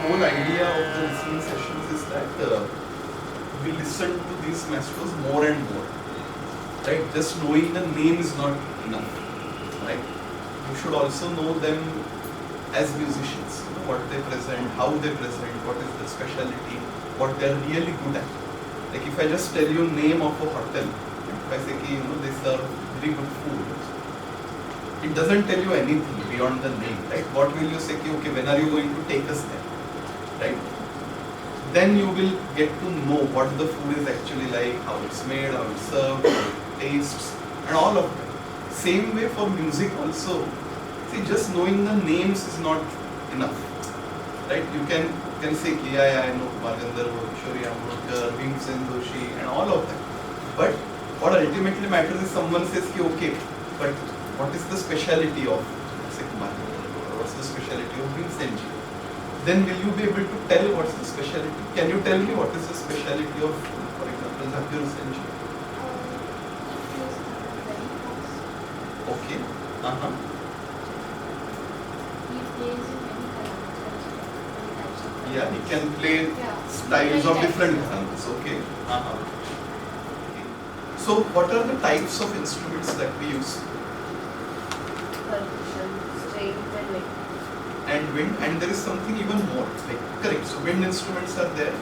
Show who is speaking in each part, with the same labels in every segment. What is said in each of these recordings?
Speaker 1: whole idea of the listening sessions is that we listen to these maestros more and more. Right? Just knowing the name is not enough. Right? You should also know them as musicians. You know, what they present, how they present, what is the specialty, what they are really good at. Like if I just tell you name of a hotel, if I say you know they serve very good food, it doesn't tell you anything beyond the name, right? What will you say? Okay, when are you going to take us there, right? Then you will get to know what the food is actually like, how it's made, how it's served, how it tastes, and all of that. Same way for music also. See, just knowing the names is not enough, right? You can say, yeah, I know Bhagandar, Kishori Amrokar, Bhimsen Doshi, and all of that. But what ultimately matters is someone says, okay, but what is the speciality of Bhagandar? What's the speciality of Bhimsen Ji? Then will you be able to tell what's the speciality? Can you tell me what is the speciality of, for example, Zakir Hussain Ji? Okay. Yeah, he can play styles of different genres. Okay. Okay. So, what are the types of instruments that we use?
Speaker 2: Percussion, string, and wind.
Speaker 1: And wind, and there is something even more. Like, correct. So, wind instruments are there.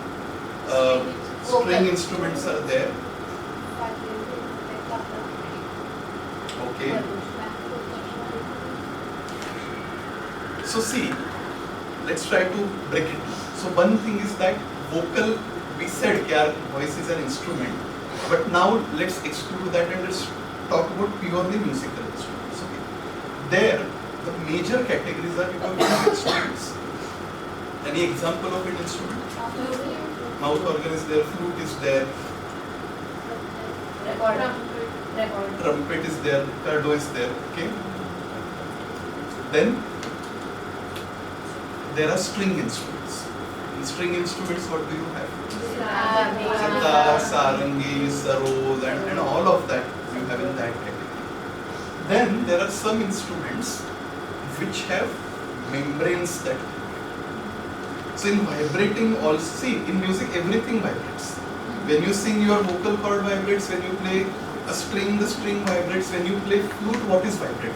Speaker 1: String instruments are there. Okay. So see, let's try to break it. So one thing is that vocal, we said that voice is an instrument, but now let's exclude that and let's talk about purely musical instruments. Okay. There, the major categories are wind instruments. Any example of an instrument? Mouth organ is there, flute is there, trumpet is there, cardo is there. Okay. Then there are string instruments. In string instruments, what do you have? Sitar, sarangi, sarod, and all of that you have in that category. Then there are some instruments which have membranes that. So in vibrating also, see, in music everything vibrates. When you sing, your vocal cord vibrates. When you play a string, the string vibrates. When you play flute, what is vibrating?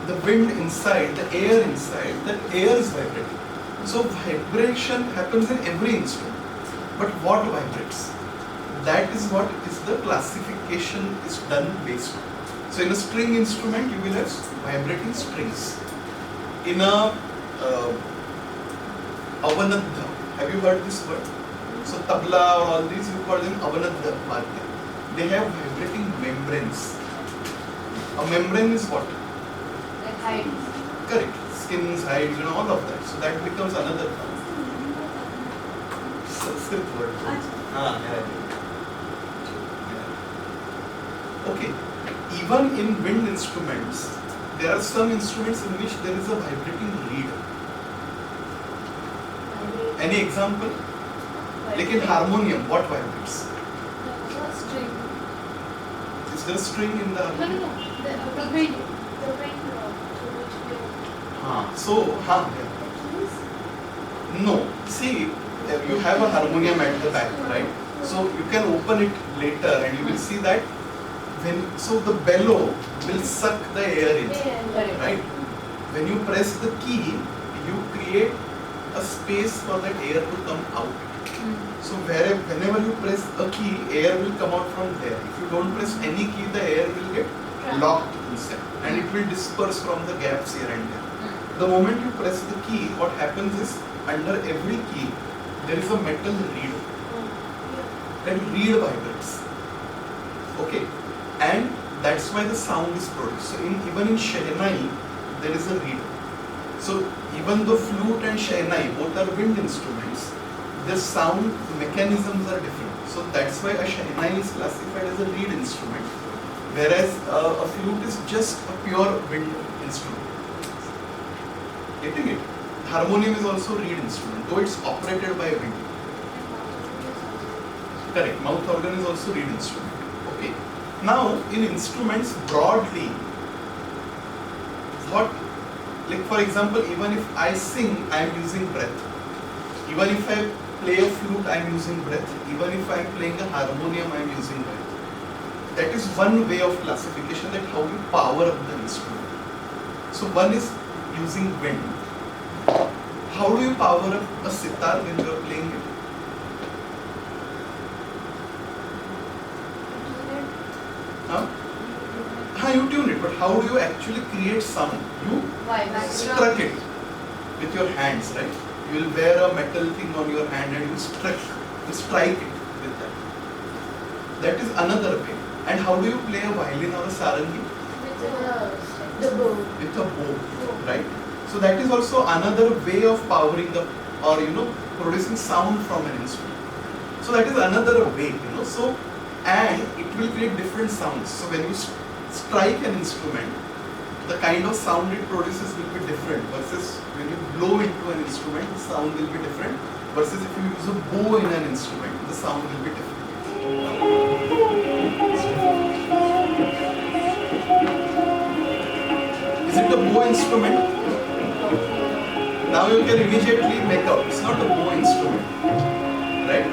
Speaker 1: The wind inside, the air inside, that air is vibrating. So vibration happens in every instrument. But what vibrates? That is what is the classification is done based on. So in a string instrument, you will have vibrating strings. In a avanadha, have you heard this word? So tabla or all these, you call them avanadha vadya. They have vibrating membranes. A membrane is what? Correct. Skins, hides, and all of that. So that becomes another Sanskrit word. Okay. Even in wind instruments, there are some instruments in which there is a vibrating reed. Any example? Like in harmonium, what vibrates?
Speaker 2: String.
Speaker 1: Is there a string in the harmonium? No. See, you have a harmonium at the back, right? So you can open it later and you will see that so the bellow will suck the air in, right? When you press the key, you create a space for that air to come out. So whenever you press a key, air will come out from there. If you don't press any key, the air will get locked inside and it will disperse from the gaps here and there. The moment you press the key, what happens is under every key there is a metal reed. That reed vibrates. Okay, and that's why the sound is produced. So even in Shehnai, there is a reed. So even though flute and Shehnai both are wind instruments, their sound mechanisms are different. So that's why a Shehnai is classified as a reed instrument, whereas a flute is just a pure wind instrument. Getting it? Harmonium is also a reed instrument, though it's operated by wind. Correct. Mouth organ is also reed instrument. Okay. Now, in instruments broadly, what Like for example, even if I sing, I am using breath. Even if I play a flute, I am using breath. Even if I am playing a harmonium, I am using breath. That is one way of classification, that how you power up the instrument. So one is using wind. How do you power up a sitar when you are playing it? You tune it, but how do you actually create sound? You struck it with your hands, right? You will wear a metal thing on your hand and you strike it with that. That is another way. And how do you play a violin or a sarangi?
Speaker 2: The bow.
Speaker 1: With a bow, right? So that is also another way of powering up, or producing sound from an instrument. So that is another way, So, and it will create different sounds. So when you strike an instrument, the kind of sound it produces will be different, versus when you blow into an instrument, the sound will be different, versus if you use a bow in an instrument, the sound will be different. Is it a bow instrument? Now you can immediately make out, it's not a bow instrument, right?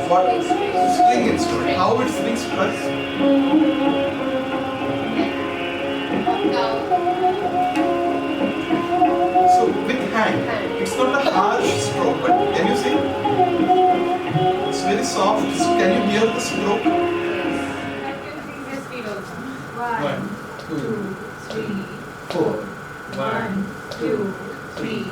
Speaker 1: What? String instrument. How it strings struck? So with hand, it's not a harsh stroke, but can you see? It's very soft. Can you hear the stroke?
Speaker 2: One, two, three, four. 1, 2, 3,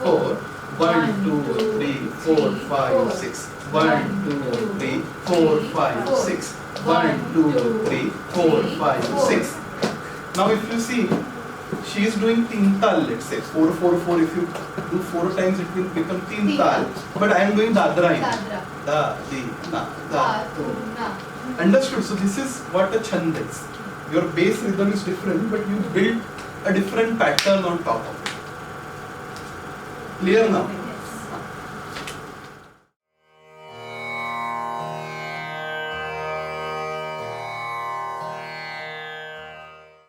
Speaker 2: 4.
Speaker 1: 1, 2, 3, 4, 5, 6. 1, 2, 3, 4, 5, 6. 1, 2, 3, 4, 5, 6. Now if you see, she is doing tintal, let's say 4, 4, 4. If you do 4 times, it will become tintal. But I am doing dadra in da, di, na, da, tu. Understood? So this is what a chand is. Your bass rhythm is different, but you build a different pattern on top of it. Clear now?